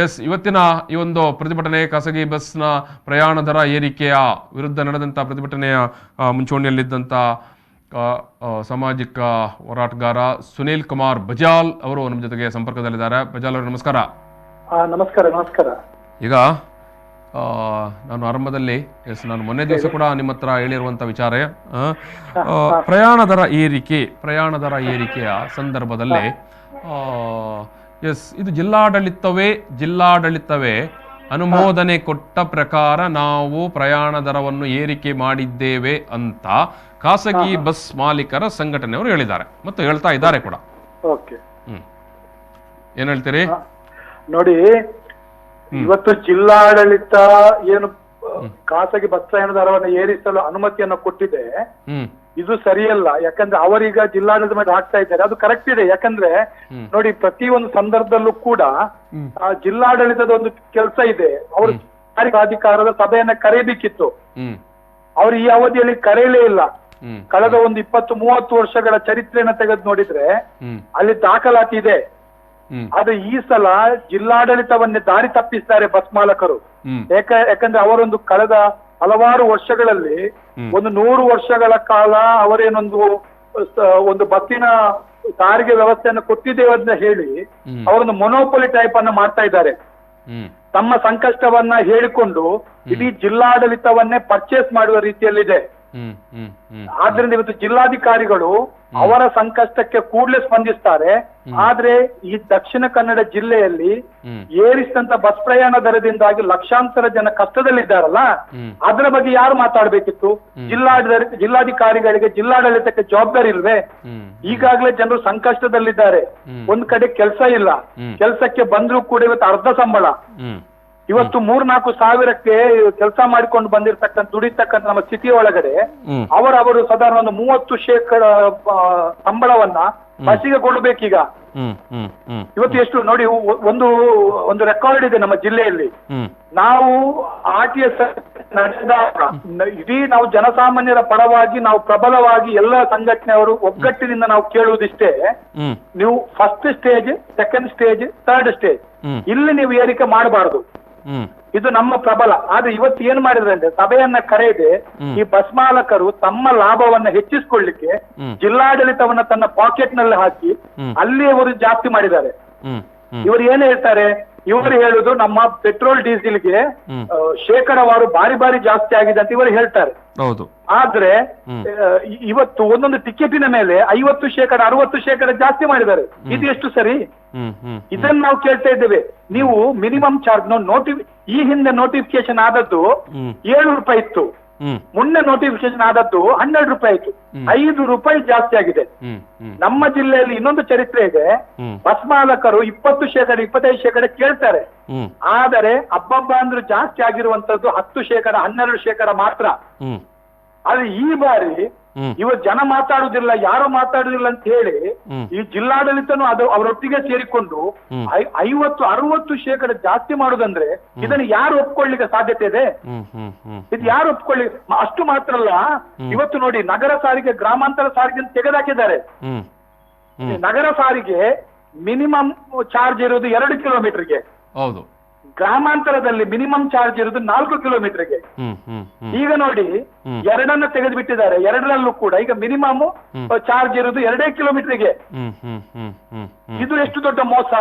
S, ಇವತ್ತಿನ ಈ ಒಂದು ಪ್ರತಿಭಟನೆ ಖಾಸಗಿ ಬಸ್ನ ಪ್ರಯಾಣ ದರ ಏರಿಕೆಯ ವಿರುದ್ಧ ನಡೆದಂಥ ಪ್ರತಿಭಟನೆಯ ಮುಂಚೂಣಿಯಲ್ಲಿದ್ದಂಥ ಸಾಮಾಜಿಕ ಹೋರಾಟಗಾರ ಸುನೀಲ್ ಕುಮಾರ್ ಬಜಾಲ್ ಅವರು ನಮ್ಮ ಜೊತೆಗೆ ಸಂಪರ್ಕದಲ್ಲಿದ್ದಾರೆ. ಬಜಾಲ್ ಅವರು ನಮಸ್ಕಾರ. ನಮಸ್ಕಾರ. ನಮಸ್ಕಾರ. ಈಗ ನಾನು ಆರಂಭದಲ್ಲಿ ನಾನು ಮೊನ್ನೆ ದಿವಸ ಕೂಡ ನಿಮ್ಮ ಹತ್ರ ಹೇಳಿರುವಂಥ ವಿಚಾರ, ಪ್ರಯಾಣ ದರ ಏರಿಕೆಯ ಸಂದರ್ಭದಲ್ಲಿ ಇದು ಜಿಲ್ಲಾಡಳಿತವೇ ಅನುಮೋದನೆ ಕೊಟ್ಟ ಪ್ರಕಾರ ನಾವು ಪ್ರಯಾಣ ದರವನ್ನು ಏರಿಕೆ ಮಾಡಿದ್ದೇವೆ ಅಂತ ಖಾಸಗಿ ಬಸ್ ಮಾಲೀಕರ ಸಂಘಟನೆಯವರು ಹೇಳಿದ್ದಾರೆ ಮತ್ತು ಹೇಳ್ತಾ ಇದ್ದಾರೆ ಕೂಡ. ಏನ್ ಹೇಳ್ತೀರಿ? ನೋಡಿ, ಇವತ್ತು ಜಿಲ್ಲಾಡಳಿತ ಏನು ಖಾಸಗಿ ಬಸ್ ಪ್ರಯಾಣ ದರವನ್ನು ಏರಿಸಲು ಅನುಮತಿಯನ್ನು ಕೊಟ್ಟಿದೆ, ಇದು ಸರಿಯಲ್ಲ. ಯಾಕಂದ್ರೆ ಅವರೀಗ ಜಿಲ್ಲಾಡಳಿತ ಮೇಲೆ ಹಾಕ್ತಾ ಇದ್ದಾರೆ, ಅದು ಕರೆಕ್ಟ್ ಇದೆ. ಯಾಕಂದ್ರೆ ನೋಡಿ, ಪ್ರತಿ ಒಂದು ಸಂದರ್ಭದಲ್ಲೂ ಕೂಡ ಜಿಲ್ಲಾಡಳಿತದ ಒಂದು ಕೆಲಸ ಇದೆ. ಅವರು ಪ್ರಾಧಿಕಾರದ ಸಭೆಯನ್ನ ಕರೆಯಬೇಕಿತ್ತು, ಅವರು ಈ ಅವಧಿಯಲ್ಲಿ ಕರೆಯಲೇ ಇಲ್ಲ. ಕಳೆದ ಒಂದು 20-30 ವರ್ಷಗಳ ಚರಿತ್ರೆಯನ್ನ ತೆಗೆದು ನೋಡಿದ್ರೆ ಅಲ್ಲಿ ದಾಖಲಾತಿ ಇದೆ. ಆದ್ರೆ ಈ ಸಲ ಜಿಲ್ಲಾಡಳಿತವನ್ನೇ ದಾರಿ ತಪ್ಪಿಸ್ತಾರೆ ಬಸ್ ಮಾಲಕರು. ಯಾಕಂದ್ರೆ ಅವರೊಂದು ಕಳೆದ ಹಲವಾರು ವರ್ಷಗಳಲ್ಲಿ 100 ವರ್ಷಗಳ ಕಾಲ ಅವರೇನೊಂದು ಬಸ್ಸಿನ ಸಾರಿಗೆ ವ್ಯವಸ್ಥೆಯನ್ನು ಕೊಟ್ಟಿದ್ದೇವೆ ಅಂತ ಹೇಳಿ ಅವರೊಂದು ಮೊನೋಪೊಲಿ ಟೈಪ್ ಅನ್ನ ಮಾಡ್ತಾ ಇದ್ದಾರೆ. ತಮ್ಮ ಸಂಕಷ್ಟವನ್ನ ಹೇಳಿಕೊಂಡು ಇಡೀ ಜಿಲ್ಲಾಡಳಿತವನ್ನೇ ಪರ್ಚೇಸ್ ಮಾಡುವ ರೀತಿಯಲ್ಲಿದೆ. ಆದ್ರಿಂದ ಇವತ್ತು ಜಿಲ್ಲಾಧಿಕಾರಿಗಳು ಅವರ ಸಂಕಷ್ಟಕ್ಕೆ ಕೂಡಲೇ ಸ್ಪಂದಿಸ್ತಾರೆ. ಆದ್ರೆ ಈ ದಕ್ಷಿಣ ಕನ್ನಡ ಜಿಲ್ಲೆಯಲ್ಲಿ ಏರಿಸಿದಂತ ಬಸ್ ಪ್ರಯಾಣ ದರದಿಂದಾಗಿ ಲಕ್ಷಾಂತರ ಜನ ಕಷ್ಟದಲ್ಲಿದ್ದಾರಲ್ಲ, ಅದರ ಬಗ್ಗೆ ಯಾರು ಮಾತಾಡ್ಬೇಕಿತ್ತು? ಜಿಲ್ಲಾಧಿಕಾರಿಗಳಿಗೆ, ಜಿಲ್ಲಾಡಳಿತಕ್ಕೆ ಜವಾಬ್ದಾರಿ ಇಲ್ವೇ? ಈಗಾಗಲೇ ಜನರು ಸಂಕಷ್ಟದಲ್ಲಿದ್ದಾರೆ. ಒಂದ್ ಕಡೆ ಕೆಲಸ ಇಲ್ಲ, ಕೆಲಸಕ್ಕೆ ಬಂದ್ರು ಕೂಡ ಇವತ್ತು ಅರ್ಧ ಸಂಬಳ. ಇವತ್ತು 3-4 ಸಾವಿರಕ್ಕೆ ಕೆಲಸ ಮಾಡಿಕೊಂಡು ಬಂದಿರತಕ್ಕಂಥ ದುಡಿತಕ್ಕಂಥ ನಮ್ಮ ಸಿಟಿ ಒಳಗಡೆ ಅವರು ಸಾಧಾರಣ ಒಂದು 30% ಸಂಬಳವನ್ನ ಬಸ್ಸಿಗೆ ಕೊಡ್ಬೇಕೀಗ. ಇವತ್ತು ಎಷ್ಟು ನೋಡಿ, ಒಂದು ರೆಕಾರ್ಡ್ ಇದೆ ನಮ್ಮ ಜಿಲ್ಲೆಯಲ್ಲಿ. ನಾವು RTS ನಡೆಸಿದಾಗ ಇಡೀ ನಾವು ಜನಸಾಮಾನ್ಯರ ಪರವಾಗಿ ನಾವು ಪ್ರಬಲವಾಗಿ ಎಲ್ಲ ಸಂಘಟನೆಯವರು ಒಗ್ಗಟ್ಟಿನಿಂದ ನಾವು ಕೇಳುವುದಿಷ್ಟೇ, ನೀವು first stage, second stage, third stage ಇಲ್ಲಿ ನೀವು ಏರಿಕೆ ಮಾಡಬಾರದು. ಇದು ನಮ್ಮ ಪ್ರಬಲ. ಆದ್ರೆ ಇವತ್ತು ಏನ್ ಮಾಡಿದ್ರೆ ಅಂದ್ರೆ ಸಭೆಯನ್ನ ಕರೆಯದೆ ಈ ಬಸ್ ಮಾಲಕರು ತಮ್ಮ ಲಾಭವನ್ನ ಹೆಚ್ಚಿಸಿಕೊಳ್ಳಿಕ್ಕೆ ಜಿಲ್ಲಾಡಳಿತವನ್ನ ತನ್ನ ಪಾಕೆಟ್ ನಲ್ಲಿ ಹಾಕಿ ಅಲ್ಲಿ ಅವರು ಜಾಸ್ತಿ ಮಾಡಿದ್ದಾರೆ. ಇವರು ಏನ್ ಹೇಳ್ತಾರೆ? ಇವರು ಹೇಳುದು ನಮ್ಮ ಪೆಟ್ರೋಲ್ ಡೀಸೆಲ್ಗೆ ಶೇಕಡವಾರು ಬಾರಿ ಜಾಸ್ತಿ ಆಗಿದೆ ಅಂತ ಇವರು ಹೇಳ್ತಾರೆ. ಆದ್ರೆ ಇವತ್ತು ಒಂದೊಂದು ಟಿಕೆಟಿನ ಮೇಲೆ 50%, 60% ಜಾಸ್ತಿ ಮಾಡಿದ್ದಾರೆ. ಇದು ಎಷ್ಟು ಸರಿ? ಇದನ್ನ ನಾವು ಕೇಳ್ತಾ ಇದ್ದೇವೆ. ನೀವು ಮಿನಿಮಮ್ ಚಾರ್ಜ್ ಈ ಹಿಂದೆ ನೋಟಿಫಿಕೇಶನ್ ಆದದ್ದು 7 ರೂಪಾಯಿ ಇತ್ತು, ಮೊನ್ನೆ ನೋಟಿಫಿಕೇಶನ್ ಆದದ್ದು 12 ರೂಪಾಯಿ ಇತ್ತು. 5 ರೂಪಾಯಿ ಜಾಸ್ತಿ ಆಗಿದೆ. ನಮ್ಮ ಜಿಲ್ಲೆಯಲ್ಲಿ ಇನ್ನೊಂದು ಚರಿತ್ರೆ ಇದೆ. ಬಸ್ ಮಾಲಕರು 20%, 25% ಕೇಳ್ತಾರೆ. ಆದರೆ ಹಬ್ಬ ಅಂದ್ರೂ ಜಾಸ್ತಿ ಆಗಿರುವಂತದ್ದು 10%, 12% ಮಾತ್ರ. ಆದ್ರೆ ಈ ಬಾರಿ ಇವರು ಜನ ಮಾತಾಡುದಿಲ್ಲ, ಯಾರು ಮಾತಾಡುದಿಲ್ಲ ಅಂತ ಹೇಳಿ ಈ ಜಿಲ್ಲಾಡಳಿತನು ಅವರೊಟ್ಟಿಗೆ ಸೇರಿಕೊಂಡು 50-60% ಜಾಸ್ತಿ ಮಾಡುದಂದ್ರೆ ಇದನ್ನು ಯಾರು ಒಪ್ಕೊಳ್ಳಿಕ್ಕೆ ಸಾಧ್ಯತೆ ಇದೆ? ಇದು ಯಾರು ಒಪ್ಕೊಳ್ಳಿ? ಅಷ್ಟು ಮಾತ್ರ ಅಲ್ಲ, ಇವತ್ತು ನೋಡಿ, ನಗರ ಸಾರಿಗೆ, ಗ್ರಾಮಾಂತರ ಸಾರಿಗೆ ಅಂತ ತೆಗೆದಾಕಿದ್ದಾರೆ. ನಗರ ಸಾರಿಗೆ ಮಿನಿಮಮ್ ಚಾರ್ಜ್ ಇರುವುದು 2 ಕಿಲೋಮೀಟರ್ಗೆ, ಗ್ರಾಮಾಂತರದಲ್ಲಿ ಮಿನಿಮಮ್ ಚಾರ್ಜ್ ಇರುವುದು 4 ಕಿಲೋಮೀಟರ್ಗೆ. ಈಗ ನೋಡಿ, 2 ತೆಗೆದು ಬಿಟ್ಟಿದ್ದಾರೆ. 2ರಲ್ಲೂ ಕೂಡ ಈಗ ಮಿನಿಮಮ್ ಚಾರ್ಜ್ ಇರುವುದು 2 ಕಿಲೋಮೀಟರ್ಗೆ. ಇದು ಎಷ್ಟು ದೊಡ್ಡ ಮೋಸ!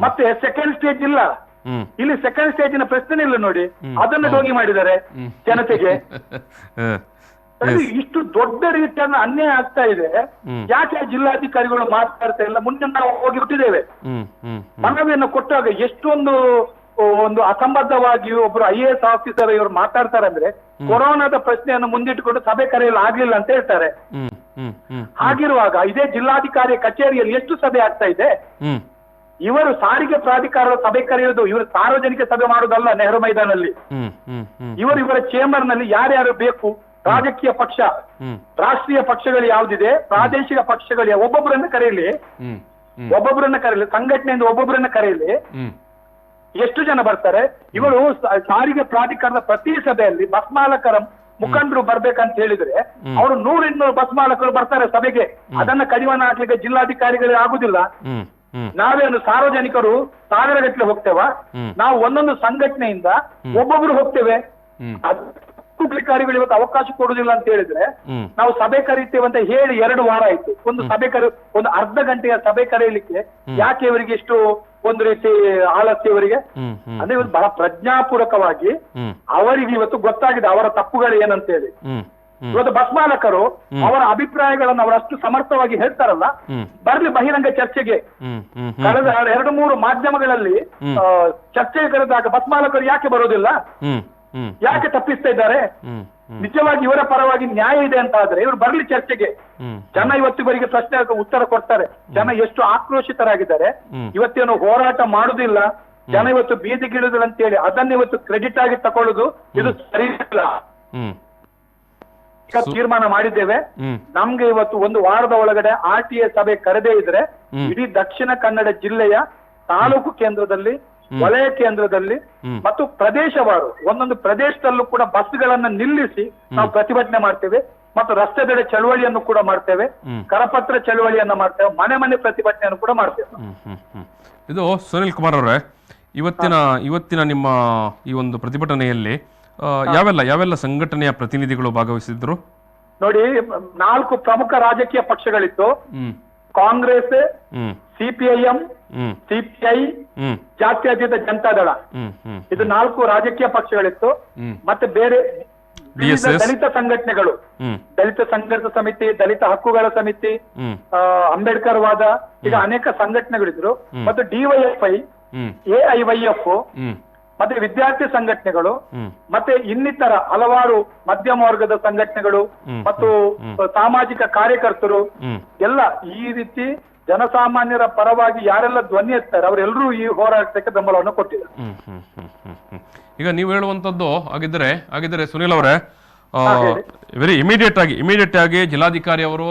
ಮತ್ತೆ ಸೆಕೆಂಡ್ ಸ್ಟೇಜ್ ಇಲ್ಲ. ಇಲ್ಲಿ ಸೆಕೆಂಡ್ ಸ್ಟೇಜಿನ ಪ್ರಶ್ನೆ ಇಲ್ಲ ನೋಡಿ, ಅದನ್ನು ಡೋಗಿ ಮಾಡಿದ್ದಾರೆ ಜನತೆಗೆ. ಇಷ್ಟು ದೊಡ್ಡ ರೀತಿಯನ್ನು ಅನ್ಯಾಯ ಆಗ್ತಾ ಇದೆ. ಯಾಕೆ ಜಿಲ್ಲಾಧಿಕಾರಿಗಳು ಮಾತಾಡ್ತಾ ಇಲ್ಲ? ಮುಂದೆ ನಾವು ಹೋಗಿ ಬಿಟ್ಟಿದ್ದೇವೆ. ಮನವಿಯನ್ನು ಕೊಟ್ಟಾಗ ಒಂದು ಅಸಂಬದ್ಧವಾಗಿ ಒಬ್ರು IAS ಆಫೀಸರ್ ಇವರು ಮಾತಾಡ್ತಾರೆ ಅಂದ್ರೆ, ಕೊರೋನಾದ ಪ್ರಶ್ನೆಯನ್ನು ಮುಂದಿಟ್ಟುಕೊಂಡು ಸಭೆ ಕರೆಯಲು ಆಗ್ಲಿಲ್ಲ ಅಂತ ಹೇಳ್ತಾರೆ. ಹಾಗಿರುವಾಗ ಇದೇ ಜಿಲ್ಲಾಧಿಕಾರಿ ಕಚೇರಿಯಲ್ಲಿ ಎಷ್ಟು ಸಭೆ ಆಗ್ತಾ ಇದೆ? ಇವರು ಸಾರಿಗೆ ಪ್ರಾಧಿಕಾರದ ಸಭೆ ಕರೆಯುವುದು, ಇವರು ಸಾರ್ವಜನಿಕ ಸಭೆ ಮಾಡುವುದಲ್ಲ. ನೆಹರು ಮೈದಾನಲ್ಲಿ ಇವರ ಚೇಂಬರ್ ನಲ್ಲಿ ಯಾರ್ಯಾರು ಬೇಕು, ರಾಜಕೀಯ ಪಕ್ಷ, ರಾಷ್ಟ್ರೀಯ ಪಕ್ಷಗಳು ಯಾವ್ದಿದೆ, ಪ್ರಾದೇಶಿಕ ಪಕ್ಷಗಳು ಒಬ್ಬೊಬ್ಬರನ್ನ ಕರೆಯಲಿ, ಸಂಘಟನೆಯಿಂದ ಒಬ್ಬೊಬ್ಬರನ್ನ ಕರೆಯಲಿ. ಎಷ್ಟು ಜನ ಬರ್ತಾರೆ? ಇವರು ಸಾರಿಗೆ ಪ್ರಾಧಿಕಾರದ ಪ್ರತಿ ಸಭೆಯಲ್ಲಿ ಬಸ್ ಮಾಲಕರ ಮುಖಂಡರು ಬರ್ಬೇಕಂತ ಹೇಳಿದ್ರೆ ಅವರು 100-200 ಬಸ್ ಮಾಲಕರು ಬರ್ತಾರೆ ಸಭೆಗೆ. ಅದನ್ನ ಕಡಿವಾಣ ಹಾಕ್ಲಿಕ್ಕೆ ಜಿಲ್ಲಾಧಿಕಾರಿಗಳಿಗೆ ಆಗುದಿಲ್ಲ. ನಾವೇನು ಸಾರ್ವಜನಿಕರು ಸಾವಿರಗಟ್ಟಲೆ ಹೋಗ್ತೇವಾ? ನಾವು ಒಂದೊಂದು ಸಂಘಟನೆಯಿಂದ ಒಬ್ಬೊಬ್ರು ಹೋಗ್ತೇವೆ. ಅಧಿಕಾರಿಗಳು ಇವತ್ತು ಅವಕಾಶ ಕೊಡುದಿಲ್ಲ ಅಂತ ಹೇಳಿದ್ರೆ ನಾವು ಸಭೆ ಕರೀತೇವೆ ಅಂತ ಹೇಳಿ 2 ವಾರ ಆಯ್ತು. ಒಂದು ಅರ್ಧ ಗಂಟೆಯ ಸಭೆ ಕರೆಯಲಿಕ್ಕೆ ಯಾಕೆ ಇವರಿಗೆ ಇಷ್ಟು ಒಂದು ರೀತಿ ಆಲಸ್ಯ ಇವರಿಗೆ? ಅಂದ್ರೆ ಇವತ್ತು ಬಹಳ ಪ್ರಜ್ಞಾಪೂರ್ವಕವಾಗಿ ಅವರಿಗೆ ಇವತ್ತು ಗೊತ್ತಾಗಿದೆ ಅವರ ತಪ್ಪುಗಳು ಏನಂತ ಹೇಳಿ. ಇವತ್ತು ಬಸ್ ಮಾಲಕರು ಅವರ ಅಭಿಪ್ರಾಯಗಳನ್ನು ಅವರಷ್ಟು ಸಮರ್ಥವಾಗಿ ಹೇಳ್ತಾರಲ್ಲ, ಬರ್ಲಿ ಬಹಿರಂಗ ಚರ್ಚೆಗೆ. ಕಳೆದ 2-3 ಮಾಧ್ಯಮಗಳಲ್ಲಿ ಚರ್ಚೆಗೆ ಕರೆದಾಗ ಬಸ್ ಮಾಲಕರು ಯಾಕೆ ಬರೋದಿಲ್ಲ? ಯಾಕೆ ತಪ್ಪಿಸ್ತಾ ಇದ್ದಾರೆ? ನಿಜವಾಗಿ ಇವರ ಪರವಾಗಿ ನ್ಯಾಯ ಇದೆ ಅಂತ ಆದ್ರೆ ಇವರು ಬರ್ಲಿ ಚರ್ಚೆಗೆ. ಜನ ಇವತ್ತಿವರಿಗೆ ಪ್ರಶ್ನೆ ಉತ್ತರ ಕೊಡ್ತಾರೆ. ಜನ ಎಷ್ಟು ಆಕ್ರೋಶಿತರಾಗಿದ್ದಾರೆ. ಇವತ್ತೇನು ಹೋರಾಟ ಮಾಡುದಿಲ್ಲ, ಜನ ಇವತ್ತು ಬೀದಿಗಿಳಿದ್ರು ಅಂತ ಹೇಳಿ ಅದನ್ನ ಇವತ್ತು ಕ್ರೆಡಿಟ್ ಆಗಿ ತಕೊಳ್ಳುದು ಇದು ಸರಿ ಇಲ್ಲ. ತೀರ್ಮಾನ ಮಾಡಿದ್ದೇವೆ. ನಮ್ಗೆ ಇವತ್ತು 1 ವಾರದ ಒಳಗಡೆ RTA ಸಭೆ ಕರೆದೇ ಇದ್ರೆ ಇಡೀ ದಕ್ಷಿಣ ಕನ್ನಡ ಜಿಲ್ಲೆಯ ತಾಲೂಕು ಕೇಂದ್ರದಲ್ಲಿ, ವಲಯ ಕೇಂದ್ರದಲ್ಲಿ ಮತ್ತು ಪ್ರದೇಶವಾರು ಒಂದೊಂದು ಪ್ರದೇಶದಲ್ಲೂ ಕೂಡ ಬಸ್ಗಳನ್ನ ನಿಲ್ಲಿಸಿ ನಾವು ಪ್ರತಿಭಟನೆ ಮಾಡ್ತೇವೆ. ಮತ್ತು ರಸ್ತೆದೆಡೆ ಚಳವಳಿಯನ್ನು ಕೂಡ ಮಾಡ್ತೇವೆ, ಕರಪತ್ರ ಚಳವಳಿಯನ್ನ ಮಾಡ್ತೇವೆ, ಮನೆ ಮನೆ ಪ್ರತಿಭಟನೆಯನ್ನು ಕೂಡ ಮಾಡ್ತೇವೆ. ಇದು ಸುನಿಲ್ ಕುಮಾರ್ ಅವರೇ, ಇವತ್ತಿನ ನಿಮ್ಮ ಈ ಒಂದು ಪ್ರತಿಭಟನೆಯಲ್ಲಿ ಯಾವೆಲ್ಲ ಸಂಘಟನೆಯ ಪ್ರತಿನಿಧಿಗಳು ಭಾಗವಹಿಸಿದ್ರು? ನೋಡಿ, 4 ಪ್ರಮುಖ ರಾಜಕೀಯ ಪಕ್ಷಗಳಿತ್ತು. ಕಾಂಗ್ರೆಸ್, CPIM, CPI, ಜಾತ್ಯತೀತ ಜನತಾದಳ. ಇದು 4 ರಾಜಕೀಯ ಪಕ್ಷಗಳಿತ್ತು. ಮತ್ತೆ ಬೇರೆ ದಲಿತ ಸಂಘಟನೆಗಳು, ದಲಿತ ಸಂಘರ್ಷ ಸಮಿತಿ, ದಲಿತ ಹಕ್ಕುಗಳ ಸಮಿತಿ, ಅಂಬೇಡ್ಕರ್ ವಾದ, ಈಗ ಅನೇಕ ಸಂಘಟನೆಗಳಿದ್ರು. ಮತ್ತು DYFI, AIYF, ಮತ್ತೆ ವಿದ್ಯಾರ್ಥಿ ಸಂಘಟನೆಗಳು, ಮತ್ತೆ ಇನ್ನಿತರ ಹಲವಾರು ಮಧ್ಯಮ ವರ್ಗದ ಸಂಘಟನೆಗಳು ಮತ್ತು ಸಾಮಾಜಿಕ ಕಾರ್ಯಕರ್ತರು ಎಲ್ಲ ಈ ರೀತಿ ಜನಸಾಮಾನ್ಯರ ಪರವಾಗಿ ಯಾರೆಲ್ಲ ಧ್ವನಿ ಎತ್ತಾರೆ ಅವರೆಲ್ಲರೂ ಈ ಹೋರಾಟಕ್ಕೆ ಬೆಂಬಲವನ್ನು ಕೊಟ್ಟಿದ್ದಾರೆ. ಈಗ ನೀವು ಹೇಳುವಂತದ್ದು ಹಾಗಿದ್ರೆ ಸುನಿಲ್ ಅವರೇ, ವೆರಿ ಇಮಿಡಿಯೇಟ್ ಆಗಿ ಜಿಲ್ಲಾಧಿಕಾರಿ ಅವರು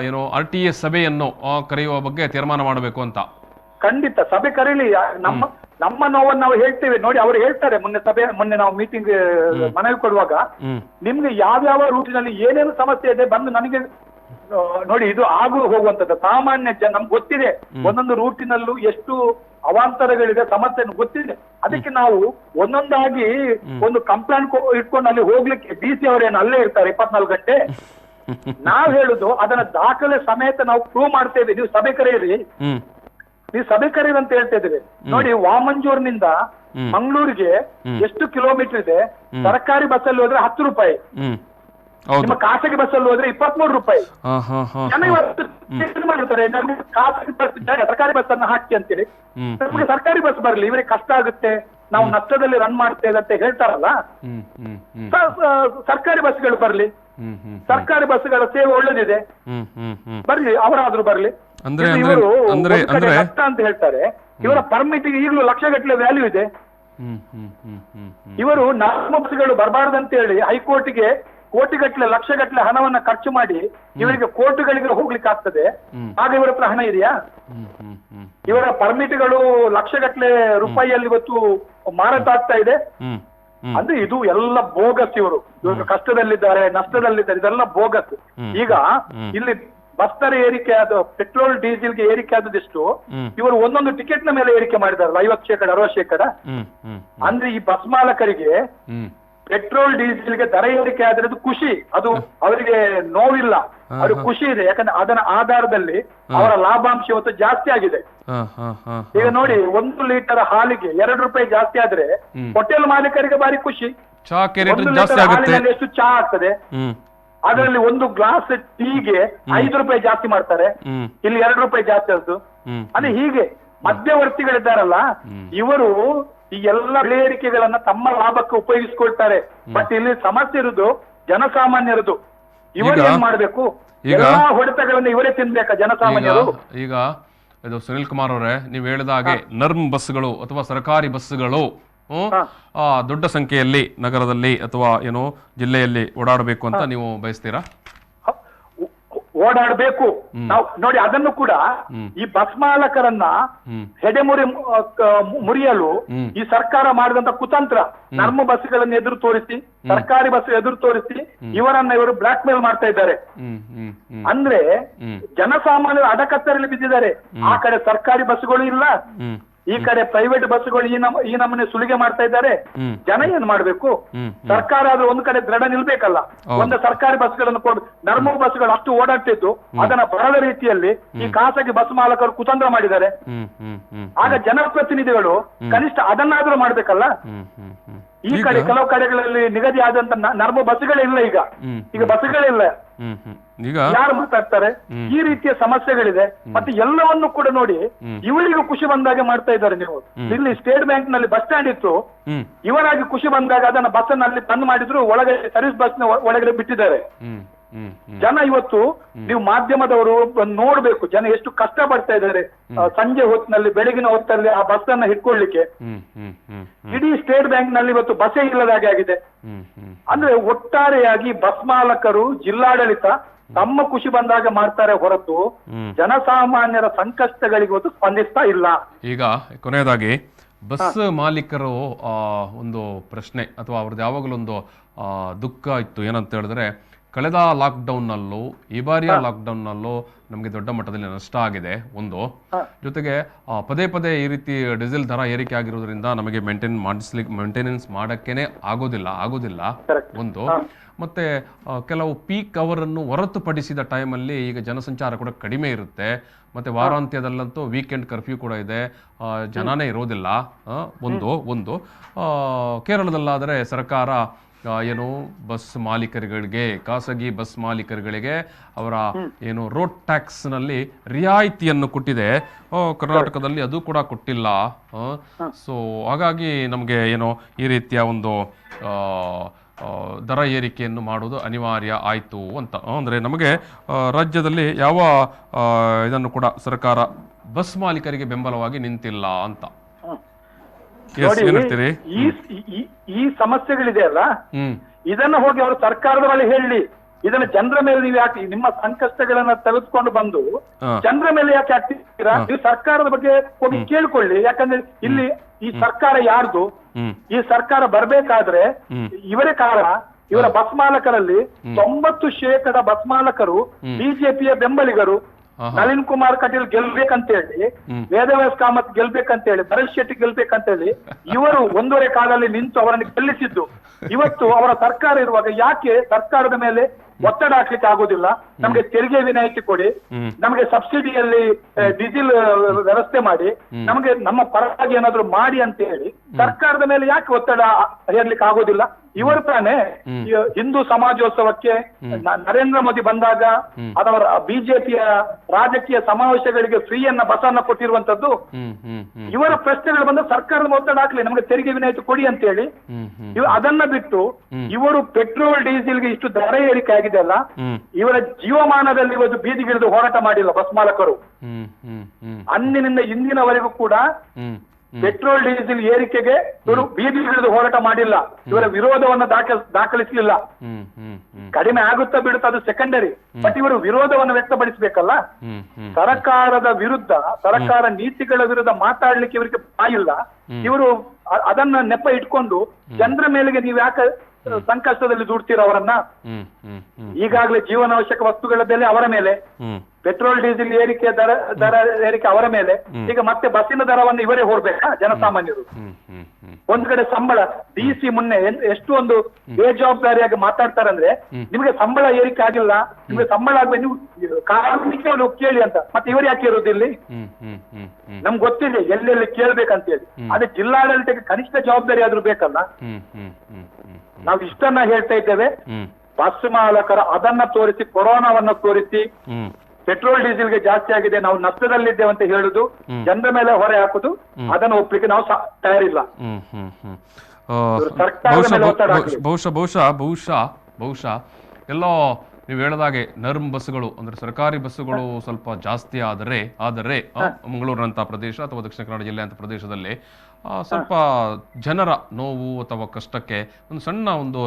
ಏನು RTA ಸಭೆಯನ್ನು ಕರೆಯುವ ಬಗ್ಗೆ ತೀರ್ಮಾನ ಮಾಡಬೇಕು ಅಂತ. ಖಂಡಿತ ಸಭೆ ಕರೀಲಿ. ನಮ್ಮ ನೋವನ್ನು ನಾವು ಹೇಳ್ತೇವೆ. ನೋಡಿ, ಅವರು ಹೇಳ್ತಾರೆ ಮೊನ್ನೆ ನಾವು ಮೀಟಿಂಗ್ ಮನವಿ ಕೊಡುವಾಗ, ನಿಮ್ಗೆ ಯಾವ್ಯಾವ ರೂಟಿನಲ್ಲಿ ಏನೇನು ಸಮಸ್ಯೆ ಇದೆ ಬಂದು ನನಗೆ ನೋಡಿ. ಇದು ಆಗು ಹೋಗುವಂತದ್ದು ಸಾಮಾನ್ಯ ಜನ, ನಮ್ಗೆ ಗೊತ್ತಿದೆ ಒಂದೊಂದು ರೂಟಿನಲ್ಲೂ ಎಷ್ಟು ಅವಾಂತರಗಳಿದೆ, ಸಮಸ್ಯೆ ಗೊತ್ತಿದೆ. ಅದಕ್ಕೆ ನಾವು ಒಂದೊಂದಾಗಿ ಒಂದು ಕಂಪ್ಲೇಂಟ್ ಇಟ್ಕೊಂಡು ಅಲ್ಲಿ ಹೋಗ್ಲಿಕ್ಕೆ DC ಅವರೇನು ಅಲ್ಲೇ ಇರ್ತಾರೆ 24 ಗಂಟೆ. ನಾವ್ ಹೇಳುದು ಅದನ್ನ ದಾಖಲೆ ಸಮೇತ ನಾವು ಪ್ರೂವ್ ಮಾಡ್ತೇವೆ. ನೀವು ಸಭೆ ಕರೆಯಿರಿ, ನೀವು ಸಭೆ ಕರೀರಿ ಅಂತ ಹೇಳ್ತಾ ಇದ್ದೀವಿ. ನೋಡಿ, ವಾಮಂಜೂರ್ನಿಂದ ಮಂಗಳೂರಿಗೆ ಎಷ್ಟು ಕಿಲೋಮೀಟರ್ ಇದೆ? ಸರ್ಕಾರಿ ಬಸ್ಸಲ್ಲಿ ಹೋದ್ರೆ 10 ರೂಪಾಯಿ, ನಿಮ್ಮ ಖಾಸಗಿ ಬಸ್ಸಲ್ಲಿ ಹೋದ್ರೆ 23 ರೂಪಾಯಿ. ಜನ ಇವತ್ತು ಮಾಡ್ತಾರೆ, ನಮ್ಗೆ ಖಾಸಗಿ ಬಸ್ ಸರ್ಕಾರಿ ಬಸ್ ಅನ್ನ ಹಾಕಿ ಅಂತೇಳಿ. ನಮ್ಗೆ ಸರ್ಕಾರಿ ಬಸ್ ಬರ್ಲಿ, ಇವರಿಗೆ ಕಷ್ಟ ಆಗುತ್ತೆ, ನಾವು ನಷ್ಟದಲ್ಲಿ ರನ್ ಮಾಡ್ತೇವೆ ಅಂತ ಹೇಳ್ತಾರಲ್ಲ. ಸರ್ಕಾರಿ ಬಸ್ಗಳು ಬರ್ಲಿ, ಸರ್ಕಾರಿ ಬಸ್ಗಳ ಸೇವೆ ಒಳ್ಳೇದಿದೆ, ಬರ್ಲಿ, ಅವರಾದ್ರೂ ಬರ್ಲಿ. ಇವರು ಕಷ್ಟ ಅಂತ ಹೇಳ್ತಾರೆ. ಇವರ ಪರ್ಮಿಟ್ ಈಗಲೂ ಲಕ್ಷಗಟ್ಟಲೆ ವ್ಯಾಲ್ಯೂ ಇದೆ. ಇವರು ನಮ್ಮ ಬಸ್ಗಳು ಬರಬಾರ್ದಂತ ಹೇಳಿ ಹೈಕೋರ್ಟ್ಗೆ ಕೋಟಿಗಟ್ಟಲೆ ಲಕ್ಷಗಟ್ಟಲೆ ಹಣವನ್ನ ಖರ್ಚು ಮಾಡಿ ಇವರಿಗೆ ಕೋರ್ಟ್ಗಳಿಗೆ ಹೋಗ್ಲಿಕ್ಕೆ ಆಗ್ತದೆ. ಆಗ ಇವರ ಹತ್ರ ಹಣ ಇದೆಯಾ? ಇವರ ಪರ್ಮಿಟ್ಗಳು ಲಕ್ಷಗಟ್ಟಲೆ ರೂಪಾಯಿಯಲ್ಲಿ ಇವತ್ತು ಮಾರಾಟ ಆಗ್ತಾ ಇದೆ. ಅಂದ್ರೆ ಇದು ಎಲ್ಲ ಬೋಗಸ್. ಇವರು ಕಷ್ಟದಲ್ಲಿದ್ದಾರೆ, ನಷ್ಟದಲ್ಲಿದ್ದಾರೆ, ಇದೆಲ್ಲ ಬೋಗಸ್. ಈಗ ಇಲ್ಲಿ ಬಸ್ ದರ ಏರಿಕೆ ಆದ, ಪೆಟ್ರೋಲ್ ಡೀಸೆಲ್ಗೆ ಏರಿಕೆ ಆದದಿಷ್ಟು ಇವರು ಒಂದೊಂದು ಟಿಕೆಟ್ ನ ಮೇಲೆ ಏರಿಕೆ ಮಾಡಿದಾರಲ್ಲ 50%, 60%. ಅಂದ್ರೆ ಈ ಬಸ್ ಮಾಲಕರಿಗೆ ಪೆಟ್ರೋಲ್ ಡೀಸೆಲ್ಗೆ ದರ ಏರಿಕೆ ಆದ್ರೆ ಅದು ಖುಷಿ, ಅದು ಅವರಿಗೆ ನೋವಿಲ್ಲ, ಅವ್ರಿಗೆ ಖುಷಿ ಇದೆ. ಯಾಕಂದ್ರೆ ಅದರ ಆಧಾರದಲ್ಲಿ ಅವರ ಲಾಭಾಂಶ ಇವತ್ತು ಜಾಸ್ತಿ ಆಗಿದೆ. ಈಗ ನೋಡಿ, 1 ಲೀಟರ್ ಹಾಲಿಗೆ 2 ರೂಪಾಯಿ ಜಾಸ್ತಿ ಆದ್ರೆ ಹೋಟೆಲ್ ಮಾಲೀಕರಿಗೆ ಬಾರಿ ಖುಷಿ. 1 ಲೀಟರ್ ಹಾಲಿನಲ್ಲಿ ಎಷ್ಟು ಚಹಾ ಆಗ್ತದೆ, ಅದರಲ್ಲಿ 1 ಗ್ಲಾಸ್ ಟೀಗೆ 5 ರೂಪಾಯಿ ಜಾಸ್ತಿ ಮಾಡ್ತಾರೆ, ಇಲ್ಲಿ 2 ರೂಪಾಯಿ ಜಾಸ್ತಿ ಆಯ್ತು. ಅದೇ ಹೀಗೆ ಮಧ್ಯವರ್ತಿಗಳಿದ್ದಾರಲ್ಲ, ಇವರು ಈ ಎಲ್ಲ ಬೆಲೆ ಏರಿಕೆಗಳನ್ನ ತಮ್ಮ ಲಾಭಕ್ಕೆ ಉಪಯೋಗಿಸ್ಕೊಳ್ತಾರೆ. ಬಟ್ ಇಲ್ಲಿ ಸಮಸ್ಯೆ ಇರುವುದು ಜನಸಾಮಾನ್ಯರದು. ಇವರು ಏನ್ ಮಾಡ್ಬೇಕು? ಎಲ್ಲಾ ಹೊಡೆತಗಳನ್ನ ಇವರೇ ತಿನ್ಬೇಕಾ ಜನಸಾಮಾನ್ಯರು? ಈಗ ಇದು ಸುನಿಲ್ ಕುಮಾರ್ ಅವರೇ, ನೀವು ಹೇಳಿದ ಹಾಗೆ ನರ್ಮ್ ಬಸ್ಗಳು ಅಥವಾ ಸರ್ಕಾರಿ ಬಸ್ಗಳು ದೊಡ್ಡ ಸಂಖ್ಯೆಯಲ್ಲಿ ನಗರದಲ್ಲಿ ಅಥವಾ ಜಿಲ್ಲೆಯಲ್ಲಿ ಓಡಾಡಬೇಕು ಅಂತ ನೀವು ಬಯಸ್ತೀರಾ? ಓಡಾಡಬೇಕು. ನಾವು ನೋಡಿ ಅದನ್ನು ಕೂಡ ಈ ಬಸ್ ಮಾಲಕರನ್ನ ಹೆಡೆಮುರಿ ಮುರಿಯಲು ಈ ಸರ್ಕಾರ ಮಾಡಿದಂತ ಕುತಂತ್ರ, ನರ್ಮ ಬಸ್ಗಳನ್ನು ಎದುರು ತೋರಿಸಿ, ಸರ್ಕಾರಿ ಬಸ್ ಎದುರು ತೋರಿಸಿ ಇವರು ಬ್ಲಾಕ್ ಮೇಲ್ ಮಾಡ್ತಾ ಇದ್ದಾರೆ. ಅಂದ್ರೆ ಜನಸಾಮಾನ್ಯರು ಅಡಕತ್ತರಲ್ಲಿ ಬಿದ್ದಿದ್ದಾರೆ. ಆ ಕಡೆ ಸರ್ಕಾರಿ ಬಸ್ಗಳು ಇಲ್ಲ, ಈ ಕಡೆ ಪ್ರೈವೇಟ್ ಬಸ್ಗಳು ಈ ನಮ್ಮನೆ ಸುಲಿಗೆ ಮಾಡ್ತಾ ಇದ್ದಾರೆ. ಜನ ಏನ್ ಮಾಡ್ಬೇಕು? ಸರ್ಕಾರ ಆದ್ರೂ ಒಂದು ಕಡೆ ದೃಢ ನಿಲ್ಬೇಕಲ್ಲ. ಒಂದು ಸರ್ಕಾರಿ ಬಸ್ಗಳನ್ನು ನರ್ಮ ಬಸ್ಗಳು ಅಷ್ಟು ಓಡಾಡ್ತಿದ್ದು ಅದನ್ನ ಬರದ ರೀತಿಯಲ್ಲಿ ಈ ಖಾಸಗಿ ಬಸ್ ಮಾಲಕರು ಕುತಂತ್ರ ಮಾಡಿದ್ದಾರೆ. ಆಗ ಜನಪ್ರತಿನಿಧಿಗಳು ಕನಿಷ್ಠ ಅದನ್ನಾದ್ರೂ ಮಾಡ್ಬೇಕಲ್ಲ. ಈ ಕಡೆ ಕೆಲವು ಕಡೆಗಳಲ್ಲಿ ನಿಗದಿ ಆದಂತ ನರ್ಮ ಬಸ್ಗಳೇ ಇಲ್ಲ. ಈಗ ಬಸ್ಗಳೇ ಇಲ್ಲ. ಈಗ ಯಾರು ಮಾತಾಡ್ತಾರೆ? ಈ ರೀತಿಯ ಸಮಸ್ಯೆಗಳಿದೆ. ಮತ್ತೆ ಎಲ್ಲವನ್ನು ಕೂಡ ನೋಡಿ ಇವರಿಗೂ ಖುಷಿ ಬಂದಾಗೆ ಮಾಡ್ತಾ ಇದ್ದಾರೆ. ನೀವು ಇಲ್ಲಿ ಸ್ಟೇಟ್ ಬ್ಯಾಂಕ್ ನಲ್ಲಿ ಬಸ್ ಸ್ಟ್ಯಾಂಡ್ ಇತ್ತು, ಇವರಾಗಿ ಖುಷಿ ಬಂದಾಗ ಅದನ್ನ ಬಸ್ ನಲ್ಲಿ ಬಂದ್ ಮಾಡಿದ್ರು, ಒಳಗೆ ಸರ್ವಿಸ್ ಬಸ್ ಒಳಗಡೆ ಬಿಟ್ಟಿದ್ದಾರೆ. ಜನ ಇವತ್ತು ನೀವು ಮಾಧ್ಯಮದವರು ನೋಡ್ಬೇಕು, ಜನ ಎಷ್ಟು ಕಷ್ಟ ಪಡ್ತಾ ಇದ್ದಾರೆ ಸಂಜೆ ಹೊತ್ತಿನಲ್ಲಿ, ಬೆಳಗಿನ ಹೊತ್ತಲ್ಲಿ ಆ ಬಸ್ ಅನ್ನ ಹಿಡ್ಕೊಳ್ಲಿಕ್ಕೆ. ಇಡೀ ಸ್ಟೇಟ್ ಬ್ಯಾಂಕ್ ನಲ್ಲಿ ಇವತ್ತು ಬಸ್ಸೇ ಇಲ್ಲದಾಗೆ ಆಗಿದೆ. ಅಂದ್ರೆ ಒಟ್ಟಾರೆಯಾಗಿ ಬಸ್ ಮಾಲಕರು, ಜಿಲ್ಲಾಡಳಿತ ತಮ್ಮ ಖುಷಿ ಬಂದಾಗ ಮಾಡ್ತಾರೆ ಹೊರತು ಜನಸಾಮಾನ್ಯರ ಸಂಕಷ್ಟಗಳಿಗೆ ಇವತ್ತು ಸ್ಪಂದಿಸ್ತಾ ಇಲ್ಲ. ಈಗ ಕೊನೆಯದಾಗಿ ಬಸ್ ಮಾಲೀಕರು ಒಂದು ಪ್ರಶ್ನೆ ಅಥವಾ ಅವ್ರದ್ದು ಯಾವಾಗಲೂ ಒಂದು ದುಃಖ ಇತ್ತು. ಏನಂತ ಹೇಳಿದ್ರೆ, ಕಳೆದ ಲಾಕ್ಡೌನ್ನಲ್ಲೂ ಈ ಬಾರಿಯ ಲಾಕ್ಡೌನ್ನಲ್ಲೂ ನಮಗೆ ದೊಡ್ಡ ಮಟ್ಟದಲ್ಲಿ ನಷ್ಟ ಆಗಿದೆ ಒಂದು. ಜೊತೆಗೆ ಪದೇ ಪದೇ ಈ ರೀತಿ ಡೀಸೆಲ್ ದರ ಏರಿಕೆ ಆಗಿರೋದ್ರಿಂದ ನಮಗೆ ಮೇಂಟೆನೆನ್ಸ್ ಮಾಡೋಕ್ಕೇನೆ ಆಗೋದಿಲ್ಲ ಒಂದು. ಮತ್ತೆ ಕೆಲವು ಪೀಕ್ ಅವರನ್ನು ಹೊರತುಪಡಿಸಿದ ಟೈಮಲ್ಲಿ ಈಗ ಜನಸಂಚಾರ ಕೂಡ ಕಡಿಮೆ ಇರುತ್ತೆ. ಮತ್ತೆ ವಾರಾಂತ್ಯದಲ್ಲಂತೂ ವೀಕೆಂಡ್ ಕರ್ಫ್ಯೂ ಕೂಡ ಇದೆ, ಜನನೇ ಇರೋದಿಲ್ಲ ಒಂದು. ಕೇರಳದಲ್ಲಾದರೆ ಸರ್ಕಾರ ಏನು ಬಸ್ ಮಾಲೀಕರುಗಳಿಗೆ, ಖಾಸಗಿ ಬಸ್ ಮಾಲೀಕರುಗಳಿಗೆ ಅವರ ಏನು ರೋಡ್ ಟ್ಯಾಕ್ಸ್ ನಲ್ಲಿ ರಿಯಾಯಿತಿಯನ್ನು ಕೊಟ್ಟಿದೆ. ಕರ್ನಾಟಕದಲ್ಲಿ ಅದು ಕೂಡ ಕೊಟ್ಟಿಲ್ಲ. ಸೊ ಹಾಗಾಗಿ ನಮಗೆ ಏನು ಈ ರೀತಿಯ ಒಂದು ದರ ಏರಿಕೆಯನ್ನು ಮಾಡುವುದು ಅನಿವಾರ್ಯ ಆಯಿತು ಅಂತ. ಅಂದರೆ ನಮಗೆ ರಾಜ್ಯದಲ್ಲಿ ಯಾವ ಇದನ್ನು ಕೂಡ ಸರ್ಕಾರ ಬಸ್ ಮಾಲೀಕರಿಗೆ ಬೆಂಬಲವಾಗಿ ನಿಂತಿಲ್ಲ ಅಂತ. ಈ ಸಮಸ್ಯೆಗಳಿದೆ ಅಲ್ಲ, ಇದನ್ನ ಹೋಗಿ ಅವರು ಸರ್ಕಾರದ ಬಳಿ ಹೇಳಿ, ಇದನ್ನ ಜನರ ಮೇಲೆ ನೀವು ಯಾಕೆ ನಿಮ್ಮ ಸಂಕಷ್ಟಗಳನ್ನ ತೆಗೆದುಕೊಂಡು ಬಂದು ಜನರ ಮೇಲೆ ಯಾಕೆ ಹಾಕ್ತೀರಾ? ನೀವು ಸರ್ಕಾರದ ಬಗ್ಗೆ ಹೋಗಿ ಕೇಳ್ಕೊಳ್ಳಿ. ಯಾಕಂದ್ರೆ ಇಲ್ಲಿ ಈ ಸರ್ಕಾರ ಯಾರ್ದು? ಈ ಸರ್ಕಾರ ಬರ್ಬೇಕಾದ್ರೆ ಇವರೇ ಕಾರಣ. ಇವರ ಬಸ್ ಮಾಲಕರಲ್ಲಿ 90% ಬಸ್ ಮಾಲಕರು ಬಿಜೆಪಿಯ ಬೆಂಬಲಿಗರು. ನಳಿನ್ ಕುಮಾರ್ ಕಟೀಲ್ ಗೆಲ್ಬೇಕಂತೇಳಿ, ವೇದವ್ಯಾಸ್ ಕಾಮತ್ ಗೆಲ್ಬೇಕಂತೇಳಿ, ಭರತ್ ಶೆಟ್ಟಿ ಗೆಲ್ಬೇಕಂತೇಳಿ ಇವರು 1.5 ಕಾಲಲ್ಲಿ ನಿಂತು ಅವರನ್ನು ಗೆಲ್ಲಿಸಿದ್ದು. ಇವತ್ತು ಅವರ ಸರ್ಕಾರ ಇರುವಾಗ ಯಾಕೆ ಸರ್ಕಾರದ ಮೇಲೆ ಒತ್ತಡ ಹಾಕ್ಲಿಕ್ಕೆ ಆಗೋದಿಲ್ಲ? ನಮಗೆ ತೆರಿಗೆ ವಿನಾಯಿತಿ ಕೊಡಿ, ನಮಗೆ ಸಬ್ಸಿಡಿಯಲ್ಲಿ ಡೀಸೆಲ್ ವ್ಯವಸ್ಥೆ ಮಾಡಿ, ನಮಗೆ ನಮ್ಮ ಪರವಾಗಿ ಏನಾದ್ರು ಮಾಡಿ ಅಂತ ಹೇಳಿ ಸರ್ಕಾರದ ಮೇಲೆ ಯಾಕೆ ಒತ್ತಡ ಹೇರ್ಲಿಕ್ಕೆ ಆಗೋದಿಲ್ಲ? ಇವರು ತಾನೇ ಹಿಂದೂ ಸಮಾಜೋತ್ಸವಕ್ಕೆ ನರೇಂದ್ರ ಮೋದಿ ಬಂದಾಗ ಅದರ ಬಿಜೆಪಿಯ ರಾಜಕೀಯ ಸಮಾವೇಶಗಳಿಗೆ ಫ್ರೀಯನ್ನ ಬಸನ್ನ ಕೊಟ್ಟಿರುವಂತದ್ದು. ಇವರ ಪ್ರಶ್ನೆಗಳು ಬಂದ ಸರ್ಕಾರದ ಒತ್ತಡ ಹಾಕ್ಲಿ, ನಮಗೆ ತೆರಿಗೆ ವಿನಾಯಿತಿ ಕೊಡಿ ಅಂತ ಹೇಳಿ. ಅದನ್ನ ಬಿಟ್ಟು ಇವರು ಪೆಟ್ರೋಲ್ ಡೀಸೆಲ್ಗೆ ಇಷ್ಟು ದರ ಏರಿಕೆ ಆಗಿದೆ ಅಲ್ಲ, ಇವರ ಜೀವಮಾನದಲ್ಲಿ ಇವತ್ತು ಬೀದಿಗಿಳಿದು ಹೋರಾಟ ಮಾಡಿಲ್ಲ ಬಸ್ ಮಾಲಕರು. ಅಂದಿನಿಂದ ಇಂದಿನವರೆಗೂ ಕೂಡ ಪೆಟ್ರೋಲ್ ಡೀಸೆಲ್ ಏರಿಕೆಗೆ ಇವರು ಬೀದಿಗಿಳಿದು ಹೋರಾಟ ಮಾಡಿಲ್ಲ. ಇವರ ವಿರೋಧವನ್ನು ದಾಖಲಿಸಲಿಲ್ಲ. ಕಡಿಮೆ ಆಗುತ್ತಾ ಬಿಡುತ್ತಾ ಅದು ಸೆಕೆಂಡರಿ, ಬಟ್ ಇವರು ವಿರೋಧವನ್ನು ವ್ಯಕ್ತಪಡಿಸಬೇಕಲ್ಲ. ಸರ್ಕಾರದ ವಿರುದ್ಧ, ಸರ್ಕಾರ ನೀತಿಗಳ ವಿರುದ್ಧ ಮಾತಾಡ್ಲಿಕ್ಕೆ ಇವರಿಗೆ ಬಾಯಿಲ್ಲ. ಇವರು ಅದನ್ನ ನೆಪ ಇಟ್ಕೊಂಡು ಜನರ ಮೇಲೆಗೆ ನೀವು ಯಾಕೆ ಸಂಕಷ್ಟದಲ್ಲಿ ದುಡ್ತೀರ ಅವರನ್ನ? ಈಗಾಗಲೇ ಜೀವನಾವಶ್ಯಕ ವಸ್ತುಗಳ ಬೆಲೆ ಅವರ ಮೇಲೆ, ಪೆಟ್ರೋಲ್ ಡೀಸೆಲ್ ಏರಿಕೆ ದರ ಏರಿಕೆ ಅವರ ಮೇಲೆ, ಈಗ ಮತ್ತೆ ಬಸ್ಸಿನ ದರವನ್ನು ಇವರೇ ಹೊರಬೇಕಾ ಜನಸಾಮಾನ್ಯರು? ಒಂದ್ ಕಡೆ ಸಂಬಳ ಡಿಸಿ ಮುನ್ನೆ ಎಷ್ಟು ಒಂದು ಬೇಜವಾಬ್ದಾರಿಯಾಗಿ ಮಾತಾಡ್ತಾರಂದ್ರೆ, ನಿಮಗೆ ಸಂಬಳ ಏರಿಕೆ ಆಗಿಲ್ಲ, ನಿಮಗೆ ಸಂಬಳ ಆಗ್ಬೇಕು, ನೀವು ಕಾರ್ಮಿಕರು ಕೇಳಿ ಅಂತ. ಮತ್ತೆ ಇವರು ಯಾಕೆ ಇರೋದಿಲ್ಲಿ? ನಮ್ಗೆ ಗೊತ್ತಿದೆ ಎಲ್ಲೆಲ್ಲಿ ಕೇಳ್ಬೇಕಂತ ಹೇಳಿ. ಅದೇ ಜಿಲ್ಲಾಡಳಿತಕ್ಕೆ ಕನಿಷ್ಠ ಜವಾಬ್ದಾರಿ ಆದ್ರೂ ಬೇಕಲ್ಲ. ನಾವು ಇಷ್ಟನ್ನ ಹೇಳ್ತಾ ಇದ್ದೇವೆ, ಬಸ್ ಮಾಲಕರ ಅದನ್ನ ತೋರಿಸಿ, ಕೊರೋನಾವನ್ನ ತೋರಿಸಿ, ಪೆಟ್ರೋಲ್ ಡೀಸೆಲ್ಗೆ ಜಾಸ್ತಿ ಆಗಿದೆ, ನಾವು ನಷ್ಟದಲ್ಲಿದ್ದೇವೆ ಅಂತ ಹೇಳುದು, ಜನರ ಮೇಲೆ ಹೊರೆ ಹಾಕುದು, ಅದನ್ನು ಒಪ್ಲಿಕ್ಕೆ ನಾವು ತಯಾರಿಲ್ಲ. ಬಹುಶಃ ಎಲ್ಲೋ ನೀವು ಹೇಳದಾಗೆ ನರ್ಮ್ ಬಸ್ಗಳು ಅಂದ್ರೆ ಸರ್ಕಾರಿ ಬಸ್ಸುಗಳು ಸ್ವಲ್ಪ ಜಾಸ್ತಿ ಆದರೆ ಮಂಗಳೂರಿನಂತ ಪ್ರದೇಶ ಅಥವಾ ದಕ್ಷಿಣ ಕನ್ನಡ ಜಿಲ್ಲೆ ಅಂತ ಪ್ರದೇಶದಲ್ಲಿ ಸ್ವಲ್ಪ ಜನರ ನೋವು ಅಥವಾ ಕಷ್ಟಕ್ಕೆ ಒಂದು ಸಣ್ಣ ಒಂದು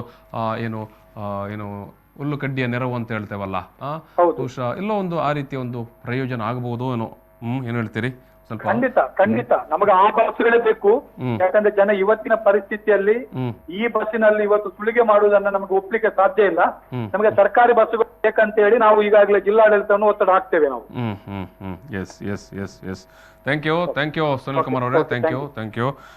ಏನು ಹುಲ್ಲು ಕಡ್ಡಿಯ ನೆರವು ಅಂತ ಹೇಳ್ತೇವಲ್ಲ, ಹೌದು. ಬಹುಶಃ ಎಲ್ಲೋ ಒಂದು ಆ ರೀತಿಯ ಒಂದು ಪ್ರಯೋಜನ ಆಗಬಹುದು ಏನೋ. ಏನ್ ಹೇಳ್ತೀರಿ ಸ್ವಲ್ಪ? ಖಂಡಿತ ಖಂಡಿತ ನಮಗೆ ಆ ಬಸ್ಗಳೇ ಬೇಕು. ಯಾಕಂದ್ರೆ ಜನ ಇವತ್ತಿನ ಪರಿಸ್ಥಿತಿಯಲ್ಲಿ ಈ ಬಸ್ಸಿನಲ್ಲಿ ಇವತ್ತು ಸುಲಿಗೆ ಮಾಡುವುದನ್ನ ನಮಗೆ ಒಪ್ಲಿಕ್ಕೆ ಸಾಧ್ಯ ಇಲ್ಲ. ನಮಗೆ ಸರ್ಕಾರಿ ಬಸ್ಸುಗಳು ಬೇಕಂತ ಹೇಳಿ ನಾವು ಈಗಾಗಲೇ ಜಿಲ್ಲಾಡಳಿತವನ್ನು ಒತ್ತಡ ಹಾಕ್ತೇವೆ ನಾವು. Yes yes yes yes thank you Sunil Kumar ಅವರೇ, ಥ್ಯಾಂಕ್ ಯು.